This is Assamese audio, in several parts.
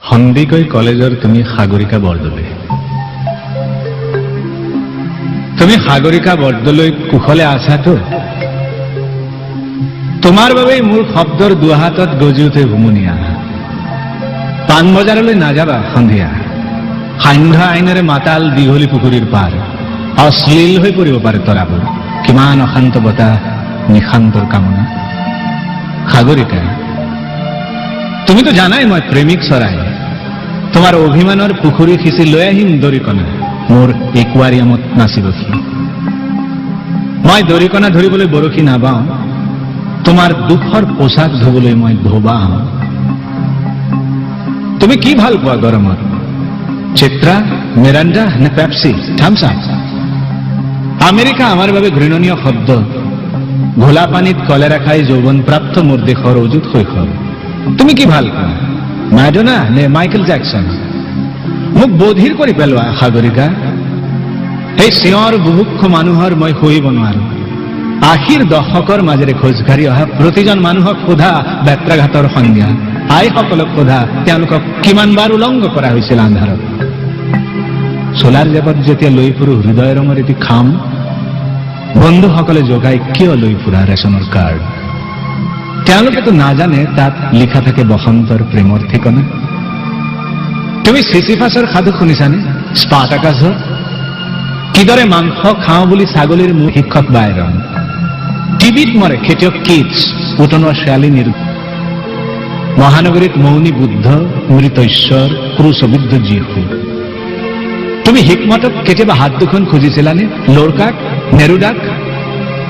সন্দিকৈ কলেজৰ তুমি সাগৰিকা বৰদলৈ। তুমি সাগৰিকা বৰদলৈ কুশলে আছাতো? তোমাৰ বাবেই মোৰ শব্দৰ দুহাতত গজি উঠে হুমুনিয়া। পাণ বজাৰলৈ নাযাবা সন্ধিয়া। সান্ধ্য আইনেৰে মাতাল দীঘলী পুখুৰীৰ পাৰ। অশ্লীল হৈ পৰিব পাৰে তৰাবোৰ। কিমান অশান্ত বতাহ, নিশান্তৰ কামনা। সাগৰিকা, তুমিতো জানাই মই প্ৰেমিক চৰাই। তোমাৰ অভিমানৰ পুখুৰী সিঁচি লৈ আহিম দৰিকণা মোৰ একুৱাৰিয়ামত নাচিবহি। মই দৰিকণা ধৰিবলৈ বৰশী নাবাওঁ, তোমাৰ দুখৰ পোছাক ধুবলৈ মই ধোবাওঁ। তুমি কি ভাল পোৱা গৰমত? চিত্ৰা, মিৰাণ্ডা নে পেপচি, থামছ আপ? আমেৰিকা আমাৰ বাবে ঘৃণনীয় শব্দ। ঘোলা পানীত কলেৰা খাই যৌৱনপ্ৰাপ্ত মোৰ দেশৰ অযুত শৈশৱ। তুমি কি ভাল পোৱা? মাডোনা নে মাইকেল জেকসন? মোক বধিৰ কৰি পেলোৱা সাগৰিকা। এই চিঞৰ বুভুক্ষ মানুহৰ মই সহিব নোৱাৰো। আশীৰ দশকৰ মাজেৰে খোজকাঢ়ি অহা প্ৰতিজন মানুহক সোধা বেত্ৰাঘাতৰ সন্ধ্যা। আইসকলক সোধা তেওঁলোকক কিমানবাৰ উলংগ কৰা হৈছিল আন্ধাৰত। চোলাৰ জেপত যেতিয়া লৈ ফুৰো হৃদয় ৰঙৰ এটি খাম, বন্ধুসকলে জগাই কিয় লৈ ফুৰা ৰেচনৰ কাৰ্ড? তেওঁলোকেতো নাজানে তাত লিখা থাকে বসন্তৰ প্ৰেমৰ ঠিকনা। তুমি চিচিফাছৰ সাধু শুনিছানে? স্পাৰ্টাকাছৰ? কিদৰে মাংস খাওঁ বুলি ছাগলীৰ মুখ শিক্ষক বাইৰন। টিভিত মৰে খেতিয়ক কিটছ, উটনোৱা শেৱালি মহানগৰীত মৌনী বুদ্ধ, মৃত ঈশ্বৰ, ক্ৰুশবিদ্ধ যীশু। তুমি হিকমতক কেতিয়াবা হাত দুখন খুজিছিলানে? লৰকাক, নেৰুদাক?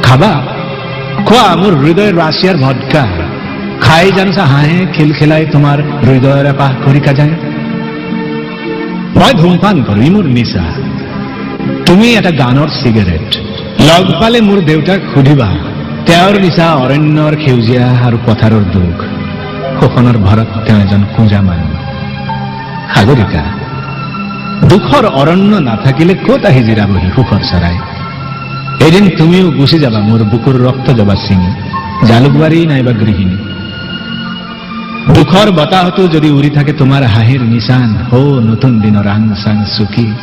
খাবা? খোৱা মোৰ হৃদয়ৰ ৰাছিয়াৰ ভদকা। খাই জানছা হাঁহে খিলখিলাই তোমাৰ হৃদয়ৰ এপাহ খৰিকা যায়। মই ধূমপান কৰো, ই মোৰ নিচা। তুমি এটা গানৰ চিগাৰেট। লগ পালে মোৰ দেউতাক সুধিবা, তেওঁৰ নিচা অৰণ্যৰ সেউজীয়া আৰু পথাৰৰ দুখ। শোষণৰ ভৰত তেওঁ এজন কুঁজা মানুহ। সাগৰিকা, দুখৰ অৰণ্য নাথাকিলে ক'ত আহি জিৰাবহি সুখৰ চৰাই? এদিন তুমিও গুচি যাবা মোৰ বুকুৰ ৰক্ত যাবা ছিঙি, জালুকবাৰী নাইবা গৃহিণী। দুখৰ বতাহতো যদি উৰি থাকে তোমাৰ হাঁহিৰ নিচান, হো নতুন দিনৰ আং চাং চুকি।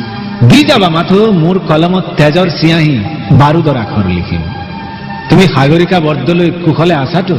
দি যাবা মাথো মোৰ কলমত তেজৰ চিয়াহী, বাৰুদৰ আখৰ লিখিম। তুমি সাগৰিকা বৰদলৈ কুশলে আছাতো?